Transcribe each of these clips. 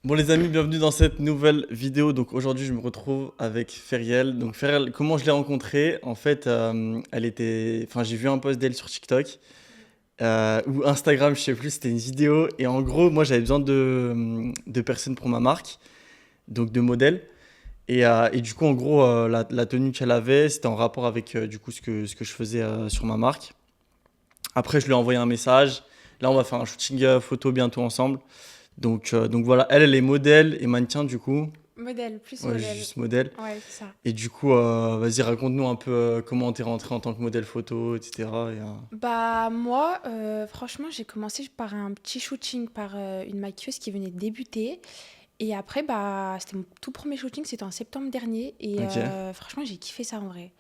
Bon les amis, bienvenue dans cette nouvelle vidéo. Donc aujourd'hui, je me retrouve avec Feriel. Donc Feriel, comment je l'ai rencontrée? En fait, j'ai vu un post d'elle sur TikTok ou Instagram, je sais plus. C'était une vidéo et en gros, moi, j'avais besoin de personnes pour ma marque, donc de modèles. Et du coup, en gros, la tenue qu'elle avait, c'était en rapport avec du coup ce que je faisais sur ma marque. Après, je lui ai envoyé un message. Là, on va faire un shooting photo bientôt ensemble. Donc voilà, elle est modèle et mannequin du coup. Modèle, plus Ouais, modèle. juste modèle. Ouais, c'est ça. Et du coup, vas-y, raconte-nous un peu comment t'es rentré en tant que modèle photo, etc. Bah moi, franchement, j'ai commencé par un petit shooting par une maquilleuse qui venait de débuter. Et après, bah, c'était mon tout premier shooting, c'était en septembre dernier. Et Ok. franchement, j'ai kiffé ça en vrai.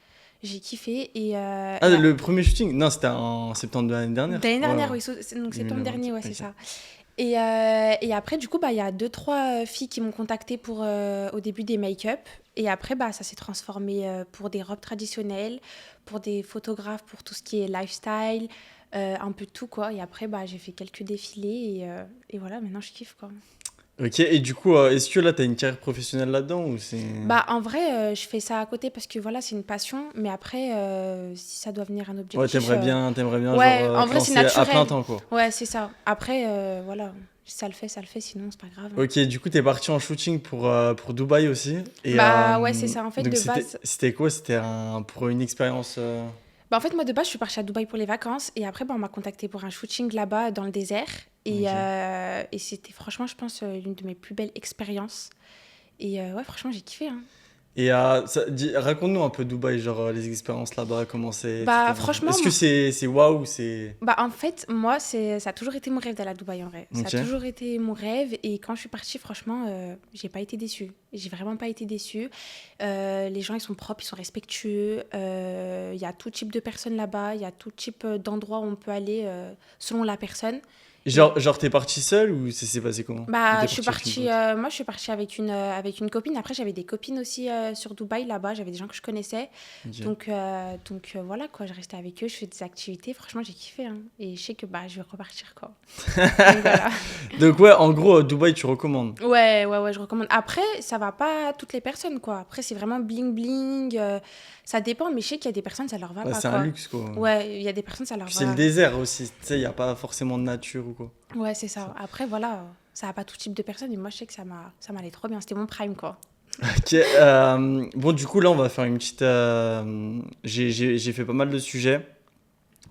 J'ai kiffé. Et, Ah, le premier shooting? Non, c'était en septembre de l'année dernière. d'année Ouais, dernière, ouais. oui, donc septembre 2020. dernier, ouais, c'est Ok. ça. Et après, du coup, bah, il y a deux, trois filles qui m'ont contacté pour, au début, des make-up. Et après, bah, ça s'est transformé pour des robes traditionnelles, pour des photographes, pour tout ce qui est lifestyle, un peu de tout, quoi. Et après, bah, j'ai fait quelques défilés et voilà, maintenant, je kiffe, quoi. Ok, et du coup, est-ce que là, t'as une carrière professionnelle là-dedans ou c'est... Bah, en vrai, je fais ça à côté parce que, voilà, c'est une passion. Mais après, si ça doit venir un Ouais, objectif... t'aimerais bien genre ouais, en te vrai, c'est lancer à plein naturel. temps, quoi. Ouais, c'est ça. Après, voilà, ça le fait, sinon, c'est pas grave, hein. Ok, du coup, t'es parti en shooting pour Dubaï aussi. Bah ouais, c'est ça. En fait, Donc, de c'était, base, c'était quoi? C'était pour une expérience... bah, en fait, moi, de base, je suis partie à Dubaï pour les vacances. Et après, bah, on m'a contacté pour un shooting là-bas, dans le désert. Ok. Et c'était, franchement, je pense, l'une de mes plus belles expériences. Et ouais, franchement, j'ai kiffé, hein. Et raconte-nous un peu Dubaï, genre les expériences là-bas, comment c'est, Bah, etc. franchement, Est-ce que c'est waouh ou c'est... bah, en fait, moi, ça a toujours été mon rêve d'aller à Dubaï, en vrai. Ça a Ok. toujours été mon rêve. Et quand je suis partie, franchement, j'ai pas été déçue. J'ai vraiment pas été déçue. Les gens, ils sont propres, ils sont respectueux. Il y a tout type de personnes là-bas. Il y a tout type d'endroits où on peut aller selon la personne. Et Genre t'es parti seul ou ça s'est passé comment? Ou bah, t'es je suis parti avec une partie, pote? moi, je suis partie avec une copine. Après, j'avais des copines aussi sur Dubaï, là-bas. J'avais des gens que je connaissais. Ok. Donc voilà, quoi. Je restais avec eux, je fais des activités. Franchement, j'ai kiffé, hein. Et je sais que bah, je vais repartir, quoi. Donc voilà. Donc ouais, en gros, Dubaï, tu recommandes. Ouais, ouais, ouais, je recommande. Après, ça va pas à toutes les personnes, quoi. Après, c'est vraiment bling bling. Ça dépend, mais je sais qu'il y a des personnes, ça leur va Ouais, pas, c'est un quoi. luxe, quoi. Ouais, il y a des personnes, ça leur Puis c'est le va. désert aussi, tu sais, il n'y a pas forcément de nature ou quoi. Ouais, c'est Ça. ça. Après, voilà, ça va pas tout type de personnes. Et moi, je sais que ça m'allait trop bien. C'était mon prime, quoi. Ok, bon, du coup, là, on va faire une petite... j'ai fait pas mal de sujets,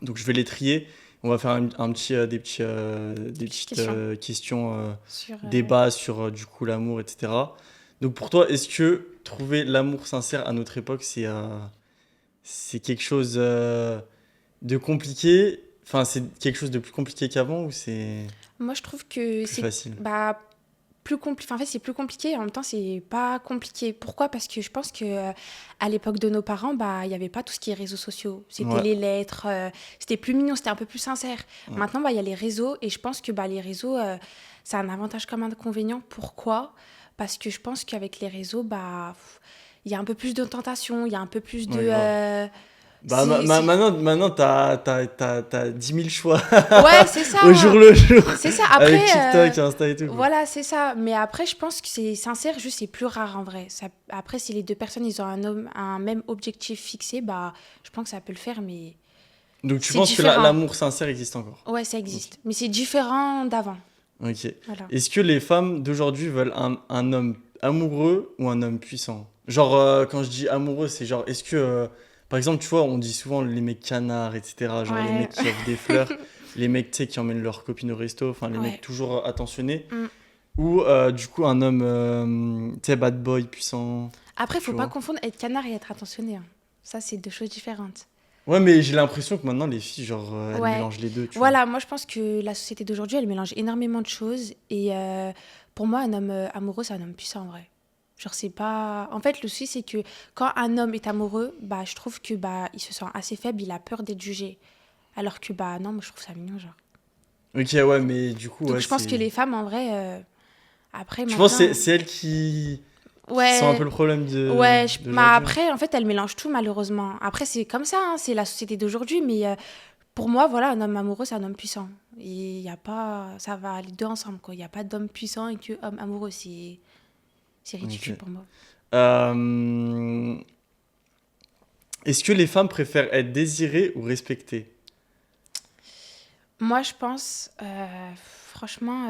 donc je vais les trier. On va faire des Petite petites question questions, sur. débats sur, du coup, l'amour, etc. Donc pour toi, est-ce que trouver l'amour sincère à notre époque, c'est quelque chose de compliqué? Enfin, c'est quelque chose de plus compliqué qu'avant ou c'est Moi, je trouve que plus c'est facile? bah, plus compliqué. Enfin, en fait, c'est plus compliqué et en même temps, c'est pas compliqué. Pourquoi? Parce que je pense que à l'époque de nos parents, bah, il y avait pas tout ce qui est réseaux sociaux. C'était Ouais, les lettres, c'était plus mignon, c'était un peu plus sincère. ouais. Maintenant, bah, il y a les réseaux et je pense que bah, les réseaux, c'est un avantage comme un inconvénient. Pourquoi? Parce que je pense qu'avec les réseaux, bah, il y a un peu plus de tentation, il y a un peu plus de. Ouais, grave. Bah, C'est... maintenant t'as 10 000 choix Ouais, c'est au jour ça. le jour C'est ça. avec Après, TikTok, Insta et tout, quoi. voilà, c'est ça. Mais après, je pense que c'est sincère, juste c'est plus rare en vrai. Ça, après, si les deux personnes, ils ont un même objectif fixé, bah, je pense que ça peut le faire, mais Donc tu c'est penses que différent. l'amour sincère existe encore? Ouais, ça Ok. existe. Mais c'est différent d'avant. Ok. Voilà. Est-ce que les femmes d'aujourd'hui veulent un homme amoureux ou un homme puissant? Genre, quand je dis amoureux, c'est genre, est-ce que, par exemple, tu vois, on dit souvent les mecs canards, etc. Genre les Ouais. mecs qui offrent des fleurs, les mecs, tu sais, qui emmènent leur copine au resto, enfin les mecs Ouais. toujours attentionnés. Mm. Ou du coup, un homme, tu sais, bad boy, puissant, Après, tu faut pas vois. confondre être canard et être attentionné, hein. Ça, c'est deux choses différentes. Ouais, mais j'ai l'impression que maintenant, les filles, genre, elles Ouais. mélangent les deux, tu vois. Voilà, moi, je pense que la société d'aujourd'hui, elle mélange énormément de choses. Et pour moi, un homme amoureux, c'est un homme puissant en vrai. Genre, c'est pas. En fait, le souci, c'est que quand un homme est amoureux, bah, je trouve que bah, il se sent assez faible, il a peur d'être jugé. Alors que, bah, non, moi, je trouve ça mignon, genre. Ok, ouais, mais du coup, Donc, ouais, je pense que c'est. les femmes, en vrai, après, Tu penses que c'est maintenant. c'est elles qui sont un peu Ouais, le problème ouais. Mais d'aujourd'hui, hein. après, en fait, elles mélangent tout, malheureusement. Après, c'est comme ça, hein, c'est la société d'aujourd'hui, mais Pour moi, voilà, un homme amoureux, c'est un homme puissant. Et il y a pas... Ça va les deux ensemble, quoi. Il n'y a pas d'homme puissant et qu'homme amoureux. C'est ridicule Ok. pour moi. Euh, Est-ce que les femmes préfèrent être désirées ou respectées? Moi, je pense, franchement...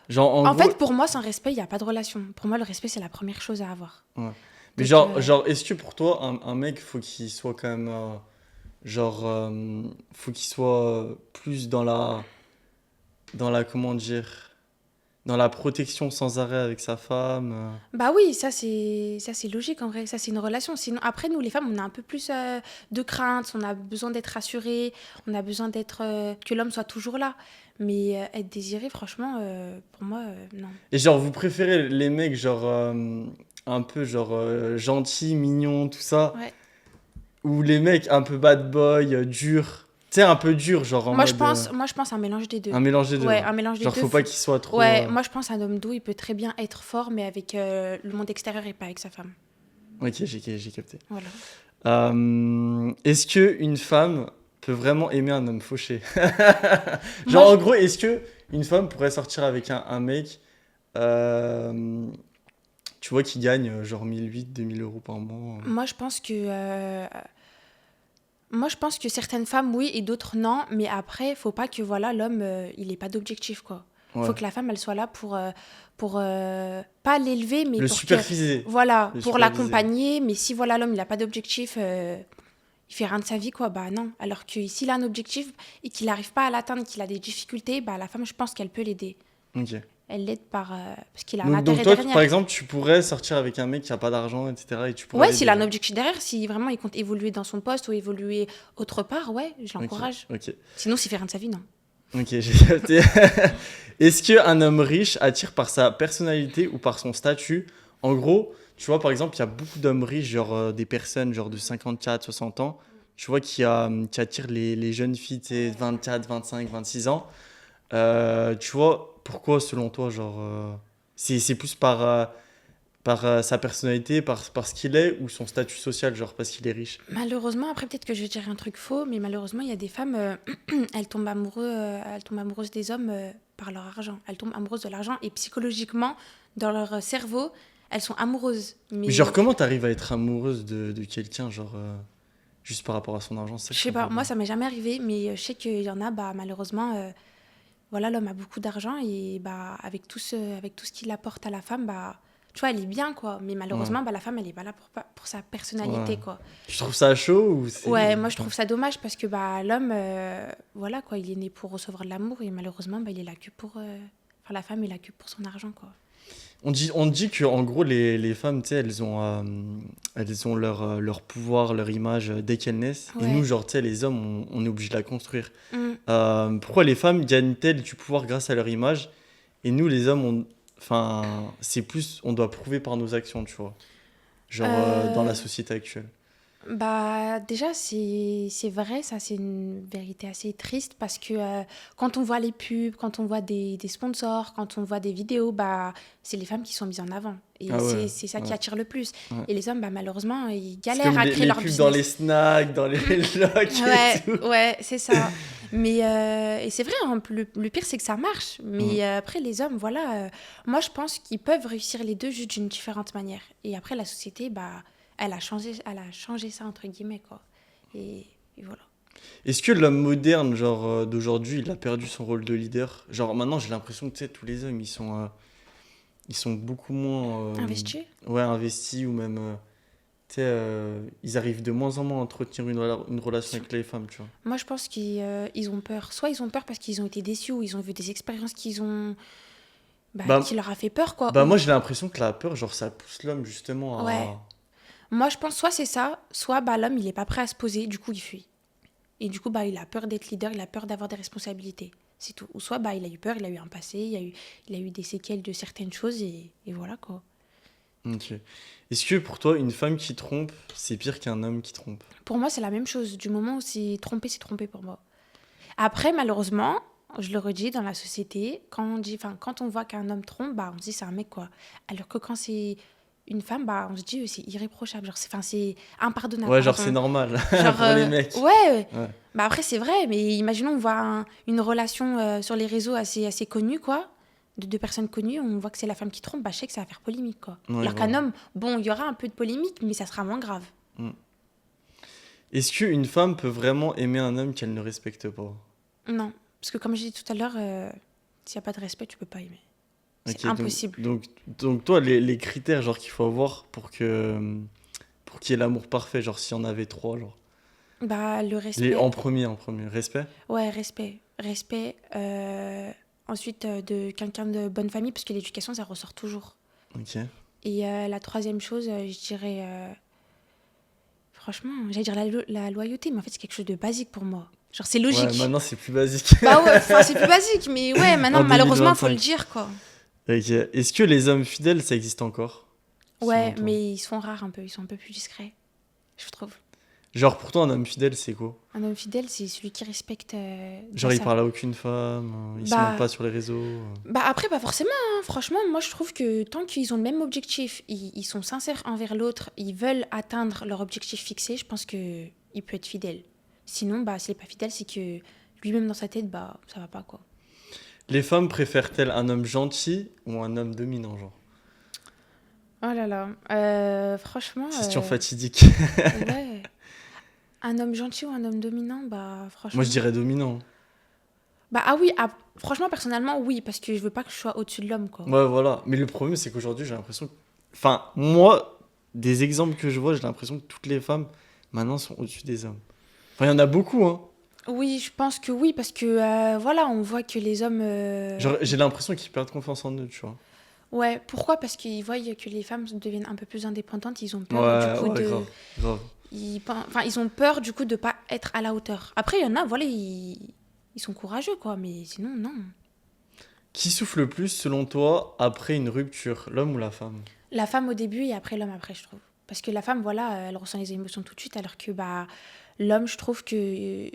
Genre, en En gros, fait, pour moi, sans respect, il n'y a pas de relation. Pour moi, le respect, c'est la première chose à avoir. ouais. Mais Donc, est-ce que pour toi, un mec, faut qu'il soit quand même, faut qu'il soit plus dans la, comment dire, dans la protection sans arrêt avec sa femme. bah oui, ça c'est logique en vrai. Ça, c'est une relation. Sinon, après, nous, les femmes, on a un peu plus de crainte. On a besoin d'être rassurés. On a besoin que l'homme soit toujours là. Mais être désiré, franchement, pour moi, non. Et genre, vous préférez les mecs, un peu, gentils, mignons, tout ça, Ouais. ou les mecs un peu bad boy, durs, tu sais, un peu dur, genre en Moi, je mode, pense, moi, je pense un mélange des deux. un mélange des deux, Ouais, ouais. un mélange des Genre, deux. faut pas qu'il soit trop. Ouais, moi, je pense un homme doux, il peut très bien être fort, mais avec le monde extérieur et pas avec sa femme. Ok, j'ai capté. Voilà. Est-ce que une femme peut vraiment aimer un homme fauché? Moi, Genre, je, en gros, est-ce que une femme pourrait sortir avec un mec, euh, tu vois, qui gagne genre 1 800, 2 000 euros par mois? moi, je pense que Moi, je pense que certaines femmes, oui, et d'autres, non. Mais après, faut pas que voilà, l'homme, il ait pas d'objectif, quoi. Faut Ouais. que la femme, elle soit là pour pas l'élever, mais Le pour que, superviser. voilà, Le pour superviser. l'accompagner. Mais si voilà, l'homme, il a pas d'objectif, il fait rien de sa vie, quoi, bah non. Alors que s'il a un objectif et qu'il n'arrive pas à l'atteindre, qu'il a des difficultés, bah la femme, je pense qu'elle peut l'aider. Ok. Elle l'aide parce qu'il a un Donc intérêt toi, par derrière. exemple, tu pourrais sortir avec un mec qui a pas d'argent, etc. et tu pourrais Ouais, s'il l'aider, a un genre. objectif derrière, si vraiment il compte évoluer dans son poste ou évoluer autre part, ouais, je Ok, l'encourage. ok. Sinon, s'il fait rien de sa vie, non. Ok, j'ai capté. Est-ce qu'un homme riche attire par sa personnalité ou par son statut? En gros, tu vois, par exemple, il y a beaucoup d'hommes riches, des personnes genre de 54, 60 ans, tu vois, qui attirent les jeunes filles, tu sais, 24, 25, 26 ans. Tu vois, pourquoi, selon toi, c'est plus par sa personnalité, par ce qu'il est, ou son statut social, genre parce qu'il est riche? Malheureusement, après peut-être que je vais dire un truc faux, mais malheureusement, il y a des femmes, elles tombent amoureuses des hommes par leur argent. Elles tombent amoureuses de l'argent et psychologiquement, dans leur cerveau, elles sont amoureuses. Mais genre, Mais comment t'arrives à être amoureuse de quelqu'un, juste par rapport à son argent? C'est ça je que je sais pas, comprends moi, pas. ça m'est jamais arrivé, mais je sais qu'il y en a, bah malheureusement, voilà, l'homme a beaucoup d'argent et bah avec tout ce qu'il apporte à la femme, bah tu vois, elle est bien quoi. Mais Ouais, malheureusement, bah la femme, elle est pas là pour sa ouais. personnalité quoi. Tu trouves ça chaud ou c'est... Ouais, moi je Ouais. trouve ça dommage parce que bah l'homme, voilà quoi, il est né pour recevoir de l'amour et malheureusement bah il est là que enfin la femme est là que pour son argent quoi. On dit que en gros les femmes, tu sais, elles ont leur pouvoir, leur image dès qu'elles naissent. Et nous, Ouais. genre, tu sais, les hommes, on est obligé de la construire. Mm. Pourquoi les femmes gagnent-elles du pouvoir grâce à leur image? Et nous, les hommes, enfin, c'est plus, on doit prouver par nos actions, tu vois. Dans la Euh, société actuelle. Bah déjà c'est vrai, ça c'est une vérité assez triste parce que quand on voit les pubs, quand on voit des sponsors, quand on voit des vidéos, bah c'est les femmes qui sont mises en avant et Ah ouais, c'est ça qui ouais, attire le plus. ouais. Et les hommes bah malheureusement ils C'est galèrent comme à les, créer les leur pubs dans les business. snacks, dans les locs et Ouais, tout. ouais, c'est ça. Mais et c'est vrai, hein, le pire c'est que ça marche. Mm. Mais après les hommes, voilà, moi je pense qu'ils peuvent réussir les deux juste d'une différente manière. Et après la société, bah, elle a changé ça entre guillemets quoi. Et voilà. Est-ce que l'homme moderne, d'aujourd'hui, il a perdu son rôle de leader? Genre, maintenant, j'ai l'impression que, tu sais, tous les hommes, ils sont beaucoup moins, Investi? ouais, investis ou même, tu sais, ils arrivent de moins en moins à entretenir une relation avec les femmes, tu vois. Moi je pense qu'ils ont peur. Soit ils ont peur parce qu'ils ont été déçus ou ils ont vu des expériences qui Bah, leur a fait peur quoi. bah moi, j'ai l'impression que la peur, genre, ça pousse l'homme justement Ouais. à... Moi je pense soit c'est ça, soit bah l'homme il est pas prêt à se poser, du coup il fuit. Et du coup, bah, il a peur d'être leader, il a peur d'avoir des responsabilités. C'est tout. Ou soit, bah, il a eu peur, il a eu un passé, il a eu des séquelles de certaines choses et voilà quoi. Ok. Est-ce que pour toi, une femme qui trompe, c'est pire qu'un homme qui trompe? Pour moi, c'est la même chose. Du moment où c'est trompé pour moi. Après, malheureusement, je le redis, dans la société, quand on voit qu'un homme trompe, bah, on se dit c'est un mec quoi. Alors que quand c'est une femme, bah, on se dit, c'est irréprochable. Genre, c'est impardonnable. Ouais, genre, Pardon. c'est normal Genre, pour les mecs. ouais. Ouais. Bah après, c'est vrai, mais imaginons, on voit une relation sur les réseaux assez connue, quoi, de deux personnes connues, on voit que c'est la femme qui trompe, bah je sais que ça va faire polémique, quoi. Ouais, Alors qu'un voilà. homme, bon, il y aura un peu de polémique, mais ça sera moins grave. Mm. Est-ce qu'une femme peut vraiment aimer un homme qu'elle ne respecte pas? Non, parce que comme j'ai dit tout à l'heure, s'il n'y a pas de respect, tu peux pas aimer. C'est Ok, impossible. donc toi, les critères genre qu'il faut avoir pour qu'il y ait l'amour parfait, genre s'il y en avait trois, genre. Bah, le Les, respect, en premier, respect? ouais, respect. Respect, ensuite de quelqu'un de bonne famille, parce que l'éducation, ça ressort toujours. Ok. Et la troisième chose, je dirais, franchement, j'allais dire la loyauté, mais en fait, c'est quelque chose de basique pour moi. Genre, c'est Ouais, logique. maintenant c'est plus basique. Bah ouais, enfin, c'est plus basique, mais ouais, maintenant, En malheureusement, il faut le 2025. dire, quoi. Ok. Est-ce que les hommes fidèles, ça existe encore, selon Ouais, toi? mais ils sont rares un peu, ils sont un peu plus discrets, je trouve. Genre pour toi, un homme fidèle, c'est quoi? Un homme fidèle, c'est celui qui respecte déjà Genre il ça. parle à aucune femme, il se montre Bah, pas sur les réseaux. bah après, pas forcément, hein. Franchement, moi, je trouve que tant qu'ils ont le même objectif, ils sont sincères envers l'autre, ils veulent atteindre leur objectif fixé, je pense que il peut être fidèle. Sinon, bah, s'il est pas fidèle, c'est que lui-même dans sa tête, bah, ça va pas, quoi. Les femmes préfèrent-elles un homme gentil ou un homme dominant, genre? Oh là là, franchement, Question fatidique. ouais. Un homme gentil ou un homme dominant, bah, Moi je franchement. dirais dominant. Bah, ah oui, ah, franchement, personnellement, oui, parce que je veux pas que je sois au-dessus de l'homme, quoi. Ouais, voilà. Mais le problème, c'est qu'aujourd'hui, j'ai l'impression que... Enfin, moi, des exemples que je vois, j'ai l'impression que toutes les femmes, maintenant, sont au-dessus des hommes. Enfin, il y en a beaucoup, hein. Oui, je pense que oui, parce que voilà, on voit que les hommes. Genre, j'ai l'impression qu'ils perdent confiance en eux, tu vois. Ouais, pourquoi? Parce qu'ils voient que les femmes deviennent un peu plus indépendantes, ils ont peur du Ouais, coup ouais, de. grave. Grave. Enfin, ils ont peur du coup de pas être à la hauteur. Après, il y en a, voilà, ils sont courageux, quoi, mais sinon, non. Qui souffle le plus, selon toi, après une rupture, l'homme ou la femme? La femme au début et après l'homme après, je trouve. Parce que la femme, voilà, elle ressent les émotions tout de suite, alors que bah, l'homme, je trouve que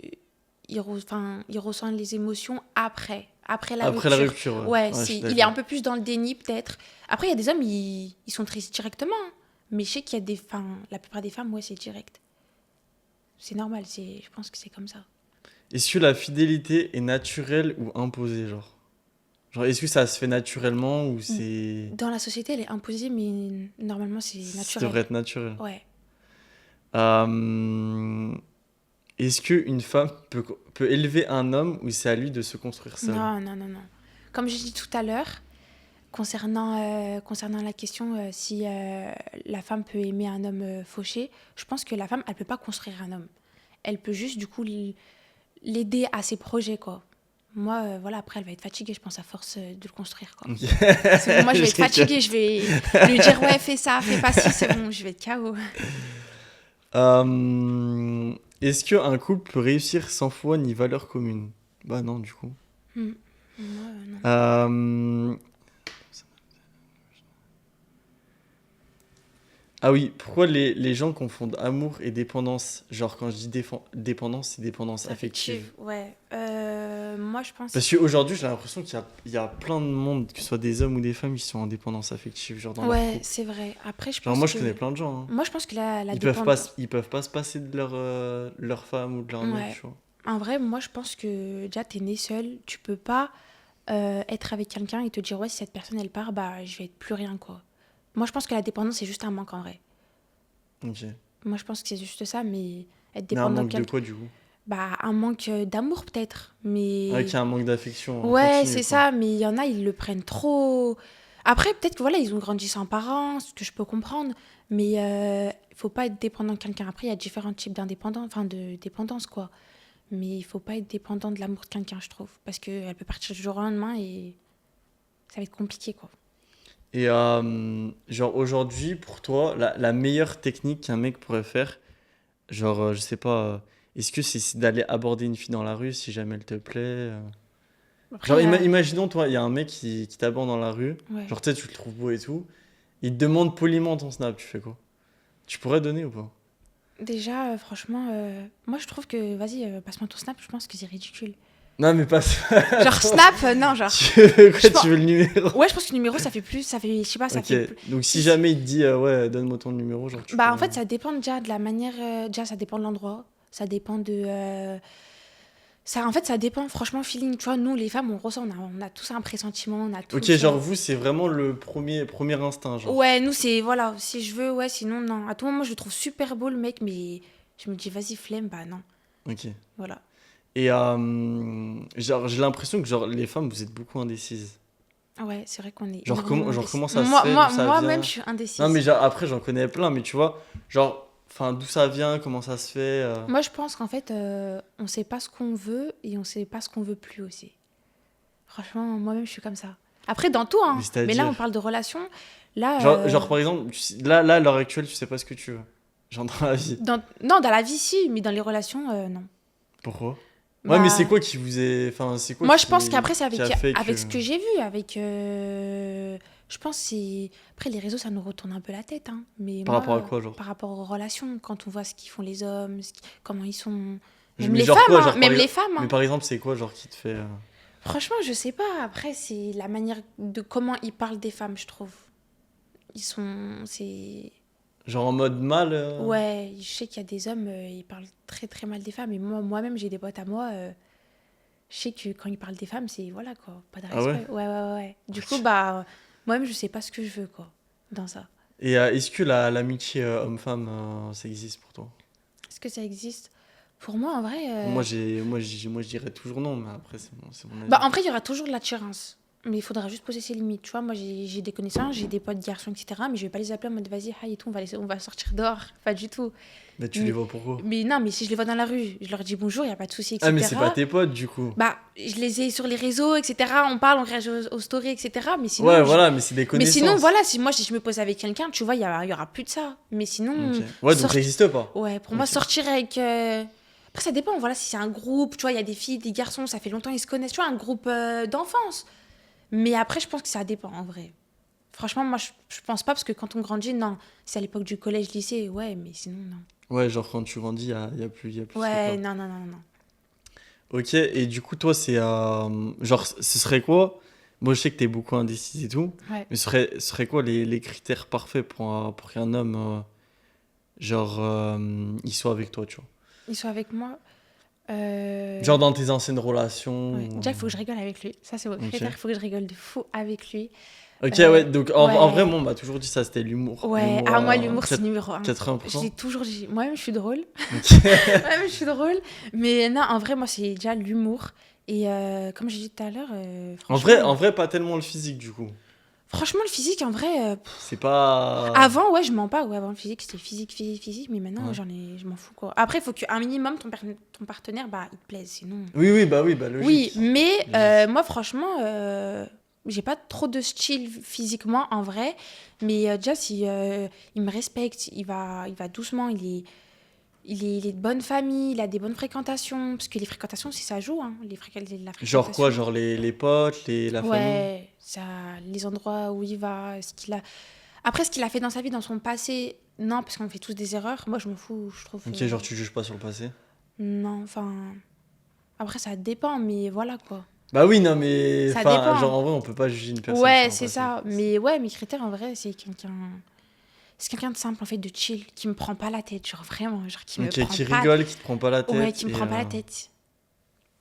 il ressent les émotions après la Après la rupture. rupture, Ouais, ouais. Ouais, je suis il est un d'accord. peu plus dans le déni, peut-être. Après, il y a des hommes, ils sont tristes directement, hein. Mais je sais qu'il y a des femmes, la plupart des femmes, ouais, c'est direct. C'est normal, je pense que c'est comme ça. Est-ce que la fidélité est naturelle ou imposée, genre? Genre, est-ce que ça se fait naturellement ou c'est... Dans la société, elle est imposée, mais normalement, c'est Ça naturel. devrait être naturel. Ouais. Euh, Est-ce qu'une femme peut élever un homme ou c'est à lui de se construire seul? Non, non, non, non. Comme j'ai dit tout à l'heure, concernant la question si la femme peut aimer un homme fauché, je pense que la femme, elle peut pas construire un homme. Elle peut juste, du coup, l'aider à ses projets, quoi. Moi, voilà, après, elle va être fatiguée, je pense, à force de le construire, quoi. Ok. C'est bon, moi, je vais être Je rigole. fatiguée, je vais lui dire, ouais, fais ça, fais pas ci, c'est bon, je vais être KO. Est-ce qu'un couple peut réussir sans foi ni valeur commune? Bah non, du coup. Hmm. Moi, non. Euh, Ah oui, pourquoi les gens confondent amour et dépendance? Genre, quand je dis dépendance, c'est dépendance C'est affective. affectif, ouais. Moi, je pense. Parce qu'aujourd'hui, j'ai l'impression qu'il y a plein de monde, que ce soit des hommes ou des femmes, qui sont en dépendance affective, genre dans leur Ouais, couple. c'est vrai. Après, Genre, moi, je connais plein de gens, hein. moi, je pense que la Ils peuvent pas se passer de leur femme ou de leur mec, ouais. tu vois. En vrai, moi, je pense que déjà, t'es né seul. Tu peux pas être avec quelqu'un et te dire, ouais, si cette personne, elle part, bah, je vais être plus rien, quoi. Moi, je pense que la dépendance, c'est juste un manque, en vrai. Ok. Moi, je pense que c'est juste ça, mais être Mais un dépendant de manque de quelqu'un. quoi, du coup? Bah, un manque d'amour, peut-être. Ah, qu'il Mais. y a un manque d'affection en Ouais, continu, c'est quoi. ça, mais il y en a, ils le prennent trop. Après, peut-être que voilà, ils ont grandi sans parents, ce que je peux comprendre, mais il faut pas être dépendant de quelqu'un. Après, il y a différents types d'indépendance, enfin de dépendance, quoi. Mais il faut pas être dépendant de l'amour de quelqu'un, je trouve, parce qu'elle peut partir du jour au lendemain et ça va être compliqué, quoi. Et genre, aujourd'hui, pour toi, la meilleure technique qu'un mec pourrait faire, genre, je sais pas, est-ce que c'est d'aller aborder une fille dans la rue si jamais elle te plaît? Après, Genre, imaginons, toi, il y a un mec qui t'aborde dans la rue, ouais. genre, tu sais, tu le trouves beau et tout, il te demande poliment ton snap, tu fais quoi? Tu pourrais donner ou pas? Déjà, franchement, moi je trouve que, vas-y, passe-moi ton snap, je pense que c'est ridicule. Non, mais pas ça. Genre Snap, non, genre. Tu veux quoi, Je pense... tu veux le numéro? Ouais, je pense que le numéro, ça fait plus. Ça fait, je sais pas, ça Ok, fait plus. donc si jamais il te dit ouais, donne-moi ton numéro, genre tu peux. Bah, en fait, ça dépend déjà de la manière. Déjà, ça dépend de l'endroit. Ça dépend de. Ça, en fait, ça dépend, franchement, feeling. Tu vois, nous, les femmes, on ressent, on a tous un pressentiment, on a Ok, tous. genre vous, c'est vraiment le premier instinct, genre. Ouais, nous, c'est. Voilà, si je veux, ouais, sinon, non. À tout moment, je le trouve super beau, le mec, mais je me dis, vas-y, flemme, bah non. Ok. Voilà. Et genre, j'ai l'impression que genre les femmes, vous êtes beaucoup indécises. Ouais, c'est vrai qu'on est Genre, énormément genre indécis. comment ça se fait, d'où ça Moi-même, vient? je suis Non, mais indécise. genre, après, j'en connais plein, mais tu vois, genre, enfin, d'où ça vient, comment ça se fait. Moi, je pense qu'en fait, on sait pas ce qu'on veut et on sait pas ce qu'on veut plus aussi. Franchement, moi-même, je suis comme ça. Après, dans tout, Mais hein. Mais là, on c'est-à-dire. parle de relations. Là, Genre, par exemple, là, à l'heure actuelle, tu sais pas ce que tu veux. Genre, dans la vie. non, dans la vie, si, mais dans les relations, non. Pourquoi? Ouais, mais c'est Bah, quoi qui vous est. Enfin, c'est quoi moi, je pense qu'après, c'est qui a fait que. avec ce que j'ai vu, avec. Je pense que c'est. Après, les réseaux, ça nous retourne un peu la tête, hein. Mais Par moi, rapport à quoi, genre? par rapport aux relations, quand on voit ce qu'ils font les hommes, comment ils sont. Même Mais les genre femmes, quoi, hein. genre, Même les femmes, mais hein. par exemple, c'est quoi, genre, qui te fait. Franchement, je sais pas. Après, c'est la manière de comment ils parlent des femmes, je trouve. Ils sont. C'est. Genre en mode mal. Ouais, je sais qu'il y a des hommes, ils parlent très très mal des femmes. Et moi-même, j'ai des potes à moi. Je sais que quand ils parlent des femmes, c'est voilà quoi, pas de Ah ouais? respect. Ouais. Du coup, bah, moi-même, je sais pas ce que je veux quoi, dans ça. Et est-ce que l'amitié homme-femme, ça existe pour toi? Est-ce que ça existe? Pour moi, en vrai. Moi, je dirais toujours non, mais après, c'est mon Bah, avis. en vrai, il y aura toujours de l'attirance. Mais il faudra juste poser ses limites. Tu vois, moi, j'ai des connaissances, j'ai des potes garçons, etc. Mais je vais pas les appeler en mode vas-y, hi et tout, on va sortir dehors. Pas du tout. Mais tu les Mais, vois pourquoi? mais non, mais si je les vois dans la rue, je leur dis bonjour, il n'y a pas de souci, Ah, mais c'est pas etc. tes potes, du coup. Bah, je les ai sur les réseaux, etc. On parle, on réagit aux stories, etc. Ouais, voilà, mais c'est des Mais sinon, connaissances. voilà, si je me pose avec quelqu'un, tu vois, il y aura plus de ça. Mais Ok. sinon, Ouais, donc ça existe pas. ouais, pour moi, Ok. sortir avec. Après, ça dépend, voilà, si c'est un groupe, tu vois, il y a des filles, des garçons, ça fait longtemps ils se connaissent, tu vois, un groupe d'enfance. Mais après, je pense que ça dépend, en vrai. Franchement, moi, je pense pas, parce que quand on grandit, non. C'est à l'époque du collège, lycée, ouais, mais sinon, non. Ouais, genre quand tu grandis, y a plus ce Ouais, truc-là. non. Ok, et du coup, toi, c'est. Genre, ce serait quoi? Moi, je sais que t'es beaucoup indécis et tout, Ouais. mais ce serait quoi les critères parfaits pour qu'un homme, genre, il soit avec toi, tu vois? Ils sont avec moi. Genre dans tes anciennes relations. Ouais. Déjà, il faut que je rigole avec lui. Ça, c'est mon Ok. critère. Il faut que je rigole de fou avec lui. Ok, ouais, donc en vrai, Ouais. moi, on m'a toujours dit ça, c'était l'humour. Ouais. L'humour Ah, moi, à l'humour, c'est numéro un. Je 80%. l'ai toujours dit. Moi-même, je suis drôle. Ok. Moi-même, je suis drôle. Mais non, en vrai, moi, c'est déjà l'humour. Et comme j'ai dit tout à l'heure, En vrai, pas tellement le physique, du coup. franchement, le physique, en vrai. C'est pas. Avant, ouais, je mens pas. Ouais, avant, le physique, c'était physique. Mais maintenant, Ouais. je m'en fous, quoi. Après, il faut qu'un minimum, ton partenaire, bah, il te plaise. Sinon. Oui, bah Oui, logique. mais Logique. moi, franchement, j'ai pas trop de style physiquement en vrai. Mais déjà, si il me respecte, il va doucement, il est de bonne famille, il a des bonnes fréquentations. Parce que les fréquentations, si ça joue, hein, la Genre quoi? fréquentation. Genre les potes, la famille? Ouais, ça, les endroits où il va, ce qu'il a. Après, ce qu'il a fait dans sa vie, dans son passé, non, parce qu'on fait tous des erreurs. Moi, je m'en fous, je trouve. Ok, genre tu juges pas sur le passé? Non, enfin. Après, ça dépend, mais voilà quoi. Bah oui, non, mais. Ça Enfin, genre dépend. en vrai, on peut pas juger une personne Ouais, sur un c'est passé. ça. Mais ouais, mes critères, en vrai, c'est quelqu'un. C'est quelqu'un de simple, en fait, de chill, qui me prend pas la tête. Genre vraiment, genre qui me Ok, prend qui pas. rigole, qui te prend pas la Ouais, tête. qui me prend pas la tête.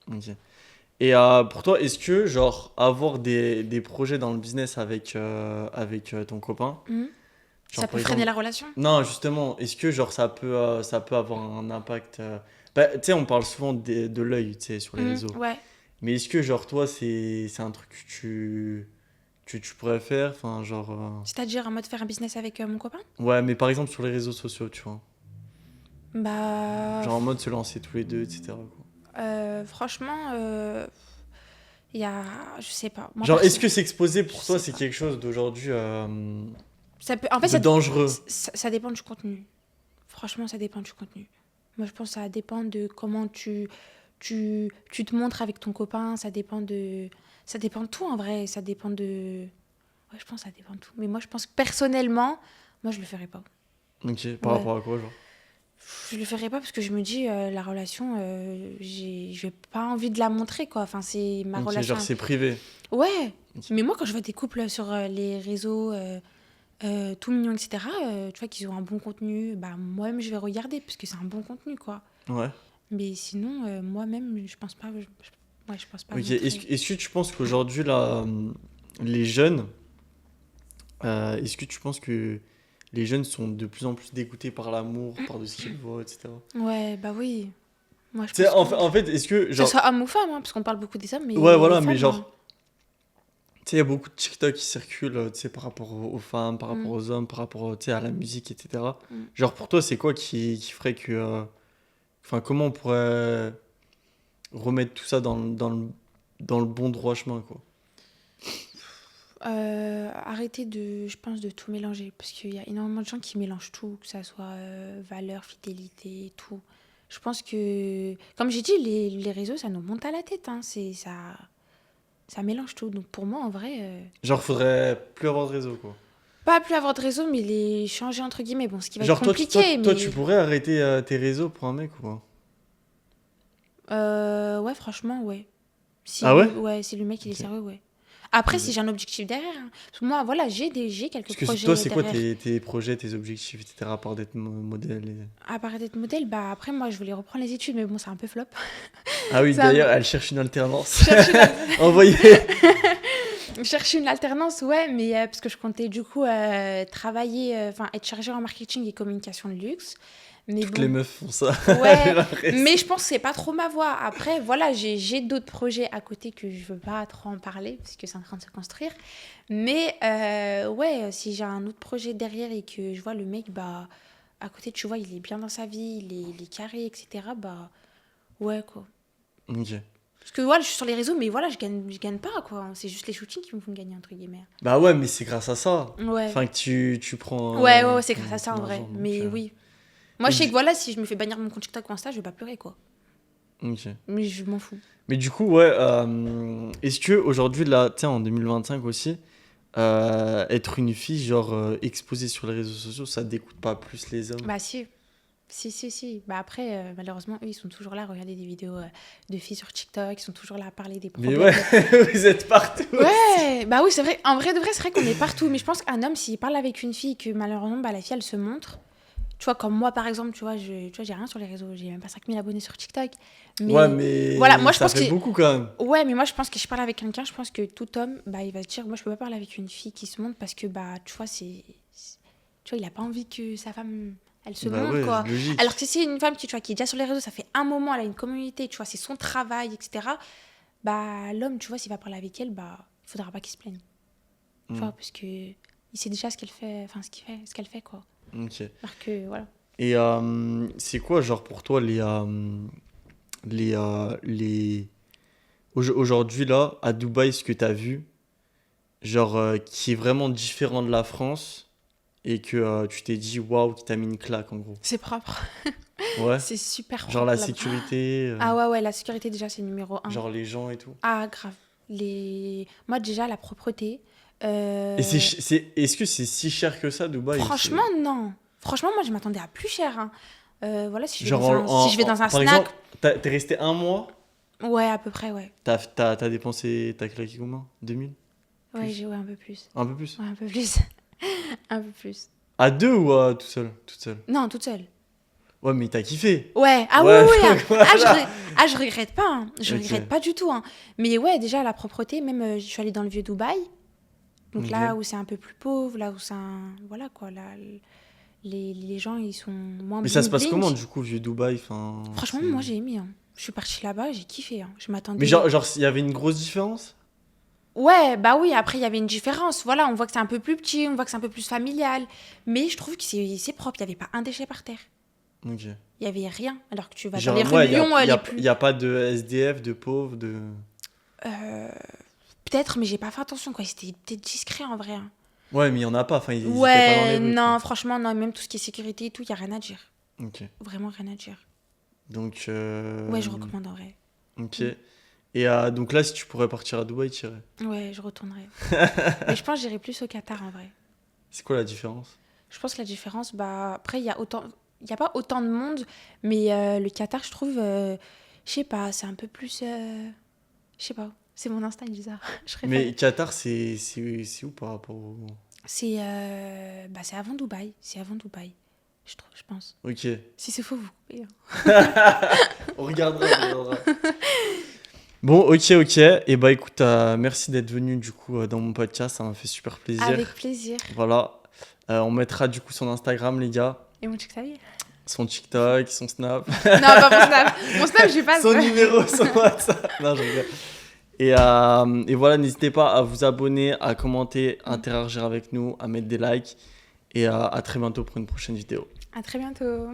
Ok. Et pour toi, est-ce que, genre, avoir des projets dans le business avec ton copain, Mhm. genre Ça peut par freiner exemple. la relation? Non, justement, est-ce que, genre, ça peut avoir un impact. Bah, tu sais, on parle souvent de l'œil, tu sais, sur les réseaux. Ouais. Mais est-ce que, genre, toi, c'est un truc que tu pourrais faire? Enfin, genre. C'est-à-dire en mode faire un business avec mon copain? Ouais, mais par exemple, sur les réseaux sociaux, tu vois. Bah. Genre en mode se lancer tous les deux, etc. quoi. Franchement, il y a. Je sais pas. Moi, Genre, est-ce perso, que s'exposer je pour toi, sais c'est pas. quelque chose d'aujourd'hui Ça peut... En fait, de dangereux? ça dépend du contenu. Franchement, ça dépend du contenu. Moi, je pense que ça dépend de comment tu te montres avec ton copain. Ça dépend de tout, en vrai. Ça dépend de... Ouais, je pense que ça dépend de tout. Mais moi, je pense que personnellement, moi, je le ferais pas. Ok, par Ouais. rapport à quoi, genre? Je le ferai pas parce que je me dis, la relation, j'ai pas envie de la montrer, quoi. Enfin, c'est ma Ok, relation. genre c'est privé. Ouais, Ok. mais moi, quand je vois des couples sur les réseaux, tout mignons, etc., tu vois, qu'ils ont un bon contenu, bah, moi-même, je vais regarder parce que c'est un bon contenu, quoi. Ouais. Mais sinon, moi-même, je pense pas, ouais, je pense pas Ok, est-ce, montrer. que- est-ce que tu penses qu'aujourd'hui, là, les jeunes, est-ce que tu penses que les jeunes sont de plus en plus dégoûtés par l'amour, par de ce qu'ils voient, etc. Ouais, bah oui. Moi, je Tu sais, pense que oui. en fait, est-ce que, Que ce genre, soit homme ou femme, hein, parce qu'on parle beaucoup des hommes, mais ouais, il y a les voilà, mais femmes, hein. genre, tu sais, il y a beaucoup de TikTok qui circulent, tu sais, par rapport aux femmes, par rapport Mm, aux hommes, par rapport, tu sais, à la musique, etc. mm. Genre, pour toi, c'est quoi qui ferait que, enfin, comment on pourrait remettre tout ça dans le bon droit chemin, quoi. Arrêter de, je pense, de tout mélanger, parce qu'il y a énormément de gens qui mélangent tout, que ça soit valeur, fidélité, tout. Je pense que, comme j'ai dit, les réseaux, ça nous monte à la tête, hein, ça mélange tout. Donc pour moi, en vrai, Genre, faudrait plus avoir de réseau, quoi. pas plus avoir de réseau, mais les changer entre guillemets. Bon, ce qui va être Genre, compliqué, toi, tu mais pourrais arrêter tes réseaux pour un mec ou pas? ouais, franchement, ouais. Ah ouais? Si le mec il est Ok. sérieux, ouais. Après, si Ok. j'ai un objectif derrière, hein. Parce que moi, voilà, j'ai quelques Parce que toi, projets c'est quoi derrière. tes projets, tes objectifs, etc., à part d'être modèle À part d'être modèle, bah après, moi, je voulais reprendre les études, mais bon, c'est un peu flop. Ah oui, C'est un d'ailleurs, peu- elle cherche une alternance. Je cherche une, Envoyez je cherche une alternance, ouais, mais parce que je comptais du coup travailler, enfin être chargée en marketing et communication de luxe. Mais toutes les bon, meufs font ça, j'ai ouais, mais l'impression. je pense que c'est pas trop ma voie. Après, voilà, j'ai d'autres projets à côté que je veux pas trop en parler parce que c'est en train de se construire. Mais ouais, si j'ai un autre projet derrière et que je vois le mec, bah à côté, tu vois, il est bien dans sa vie, il est carré, etc. Bah ouais, quoi. Ok. Parce que voilà, je suis sur les réseaux, mais voilà, je gagne pas, quoi. C'est juste les shootings qui me font gagner, entre guillemets. Bah ouais, mais c'est grâce à ça. Ouais. Enfin, que tu prends Ouais, c'est grâce à ça, ton en vrai. argent, donc... Mais oui. Moi, Et je sais que du... voilà, si je me fais bannir de mon compte TikTok ou Insta, je vais pas pleurer, quoi. Ok. Mais je m'en fous. Mais du coup, ouais, est-ce que aujourd'hui, là, tiens, en 2025 aussi, être une fille, genre, exposée sur les réseaux sociaux, ça dégoûte pas plus les hommes? Bah, si. Si. Bah, après, malheureusement, eux, ils sont toujours là à regarder des vidéos de filles sur TikTok. Ils sont toujours là à parler des Mais ouais, problèmes. vous êtes partout aussi. Ouais, bah oui, c'est vrai. En vrai, de vrai, c'est vrai qu'on est partout. Mais je pense qu'un homme, s'il parle avec une fille et que malheureusement, bah, la fille, elle se montre. Tu vois, comme moi, par exemple, tu vois, j'ai rien sur les réseaux. J'ai même pas 5000 abonnés sur TikTok. Ouais, Mais voilà, mais moi, je ça pense que. fait beaucoup quand même. Ouais, mais moi, je pense que je parle avec quelqu'un. Je pense que tout homme, bah, il va se dire, moi, je peux pas parler avec une fille qui se montre parce que, bah, tu vois, tu vois, il a pas envie que sa femme, elle se Bah montre, ouais, quoi. Alors logique. que si c'est une femme qui, tu vois, qui est déjà sur les réseaux, ça fait un moment, elle a une communauté, tu vois, c'est son travail, etc. Bah, l'homme, tu vois, s'il va parler avec elle, bah, il faudra pas qu'il se plaigne. Tu Hmm, vois, parce que il sait déjà ce qu'elle fait, enfin, ce qu'elle fait, quoi. ok. Alors que, voilà. Et c'est quoi, genre, pour toi, les... Aujourd'hui, là, à Dubaï, ce que t'as vu, genre, qui est vraiment différent de la France et que tu t'es dit, waouh, qui t'a mis une claque, en gros. C'est propre. Ouais. C'est super Genre propre la là-bas. sécurité, Ah ouais, la sécurité, déjà, c'est numéro un. genre les gens et tout. Ah, grave. Moi, déjà, la propreté. Et euh, est-ce que c'est si cher que ça, Dubaï, ou Franchement, c'est... non. Franchement, moi, je m'attendais à plus cher, hein. Voilà, Genre, si je vais dans un par snack. exemple, t'es resté un mois, Ouais, à peu près, ouais. t'as dépensé, t'as claqué combien? 2000? Ouais, Plus? ouais, un peu plus. Un peu plus? Ouais, un peu plus. Un peu plus. À deux ou à tout seul? Toute seule? Non, toute seule. Ouais, mais t'as kiffé. Ouais, ah oui, Ouais, oui, donc voilà. je regrette pas, hein. Je Ok, regrette pas du tout, hein. Mais ouais, déjà, la propreté, même, je suis allée dans le vieux Dubaï. Donc là ok. où c'est un peu plus pauvre, là où c'est un... Voilà, quoi, là, les gens, ils sont moins Mais ça se passe bling-bling. comment, du coup, vieux Dubaï, enfin, Franchement, c'est... moi, j'ai aimé, hein. Je suis partie là-bas, j'ai kiffé, hein. Je Mais m'attendais... genre, il y avait une grosse différence? Ouais, bah oui, après, il y avait une différence. Voilà, on voit que c'est un peu plus petit, on voit que c'est un peu plus familial. Mais je trouve que c'est propre, il n'y avait pas un déchet par terre. Ok. Il n'y avait rien. Alors que tu vas dans les Genre, rues de ouais, Lyon, les y plus... a pas de SDF, de pauvres, de... Euh, Peut-être, mais j'ai pas fait attention, quoi. C'était peut-être discret, en vrai, hein. Ouais, mais il y en a pas, enfin, ils étaient pas dans les Ouais, rues, non, quoi. franchement, non. Même tout ce qui est sécurité et tout, il n'y a rien à dire. Ok. Vraiment rien à dire. Donc, Ouais, je recommande, en vrai. ok. Mm. Et donc là, si tu pourrais partir à Dubaï, tu irais. Ouais, je retournerai. Mais je pense que j'irai plus au Qatar, en vrai. C'est quoi la différence? Je pense que la différence, bah... Après, il y a autant... il n'y a pas autant de monde, mais le Qatar, je trouve, je sais pas, c'est un peu plus... je sais pas, c'est mon instinct bizarre. Je préfère. Mais Qatar, c'est où par rapport au... C'est avant Dubaï. C'est avant Dubaï, je trouve, je pense. Ok. Si c'est faux, vous coupez, hein. On regardera, on regardera. Bon, ok. Et bah écoute, merci d'être venu du coup dans mon podcast, ça m'a fait super plaisir. Avec plaisir. Voilà. On mettra du coup son Instagram, les gars, Et mon TikTok? son TikTok, son Snap, Non, pas mon Snap. Mon Snap, j'ai pas son ça. numéro, son WhatsApp. Non, je rigole. Et voilà, n'hésitez pas à vous abonner, à commenter, à interagir avec nous, à mettre des likes. Et à très bientôt pour une prochaine vidéo. À très bientôt.